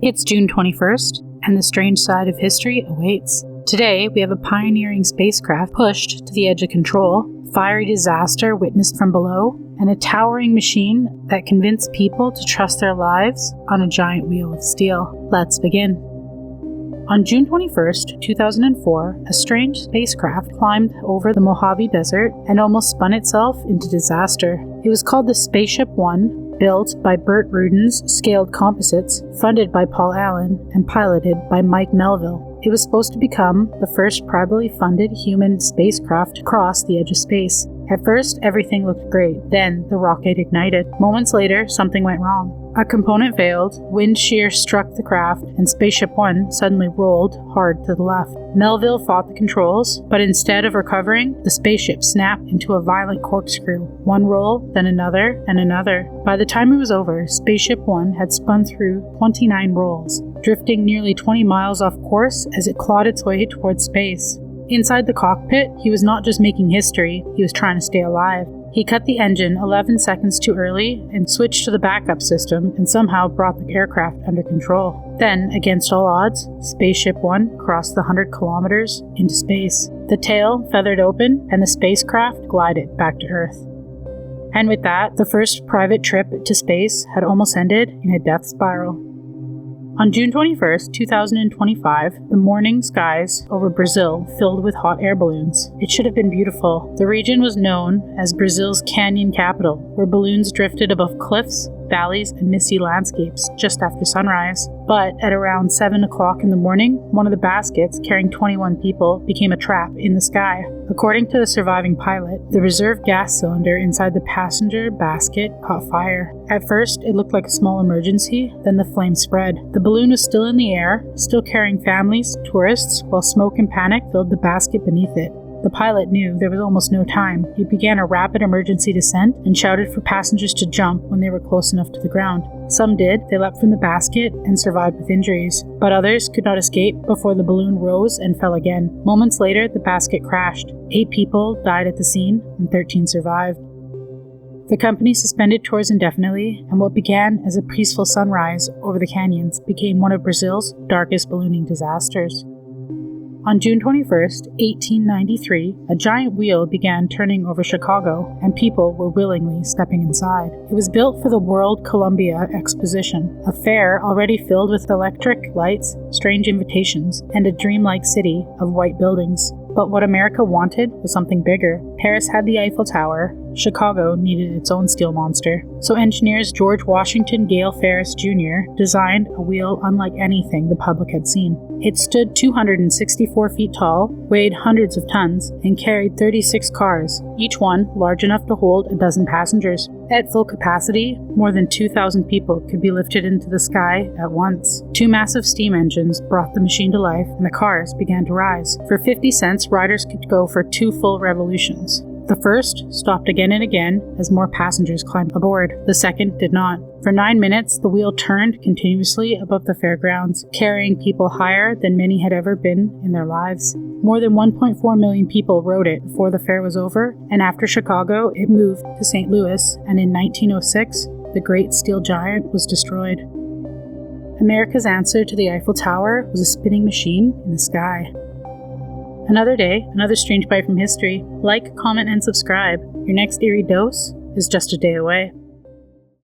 It's June 21st, and the strange side of history awaits. Today, we have a pioneering spacecraft pushed to the edge of control, fiery disaster witnessed from below, and a towering machine that convinced people to trust their lives on a giant wheel of steel. Let's begin. On June 21st, 2004, a strange spacecraft climbed over the Mojave Desert and almost spun itself into disaster. It was called the SpaceShipOne, built by Burt Rutan's Scaled Composites, funded by Paul Allen, and piloted by Mike Melville. It was supposed to become the first privately funded human spacecraft to cross the edge of space. At first, everything looked great. Then, the rocket ignited. Moments later, something went wrong. A component failed, wind shear struck the craft, and SpaceShipOne suddenly rolled hard to the left. Melville fought the controls, but instead of recovering, the spaceship snapped into a violent corkscrew. One roll, then another, and another. By the time it was over, SpaceShipOne had spun through 29 rolls, drifting nearly 20 miles off course as it clawed its way towards space. Inside the cockpit, he was not just making history, he was trying to stay alive. He cut the engine 11 seconds too early and switched to the backup system and somehow brought the aircraft under control. Then, against all odds, SpaceShipOne crossed the 100 kilometers into space. The tail feathered open and the spacecraft glided back to Earth. And with that, the first private trip to space had almost ended in a death spiral. On June 21st, 2025, the morning skies over Brazil filled with hot air balloons. It should have been beautiful. The region was known as Brazil's canyon capital, where balloons drifted above cliffs, valleys, and misty landscapes just after sunrise. But at around 7 o'clock in the morning, one of the baskets carrying 21 people became a trap in the sky. According to the surviving pilot, the reserve gas cylinder inside the passenger basket caught fire. At first, it looked like a small emergency, then the flame spread. The balloon was still in the air, still carrying families, tourists, while smoke and panic filled the basket beneath it. The pilot knew there was almost no time. He began a rapid emergency descent and shouted for passengers to jump when they were close enough to the ground. Some did. They leapt from the basket and survived with injuries, but others could not escape before the balloon rose and fell again. Moments later, the basket crashed. 8 people died at the scene and 13 survived. The company suspended tours indefinitely, and what began as a peaceful sunrise over the canyons became one of Brazil's darkest ballooning disasters. On June 21st, 1893, a giant wheel began turning over Chicago, and people were willingly stepping inside. It was built for the World Columbia Exposition, a fair already filled with electric lights, strange invitations, and a dreamlike city of white buildings. But what America wanted was something bigger. Paris had the Eiffel Tower. Chicago needed its own steel monster. So engineers George Washington Gale Ferris Jr. designed a wheel unlike anything the public had seen. It stood 264 feet tall, weighed hundreds of tons, and carried 36 cars, each one large enough to hold a dozen passengers. At full capacity, more than 2,000 people could be lifted into the sky at once. 2 massive steam engines brought the machine to life, and the cars began to rise. For 50 cents, riders could go for 2 full revolutions. The first stopped again and again as more passengers climbed aboard. The second did not. For 9 minutes, the wheel turned continuously above the fairgrounds, carrying people higher than many had ever been in their lives. More than 1.4 million people rode it before the fair was over, and after Chicago, it moved to St. Louis, and in 1906, the great steel giant was destroyed. America's answer to the Eiffel Tower was a spinning machine in the sky. Another day, another strange bite from history. Like, comment, and subscribe. Your next eerie dose is just a day away.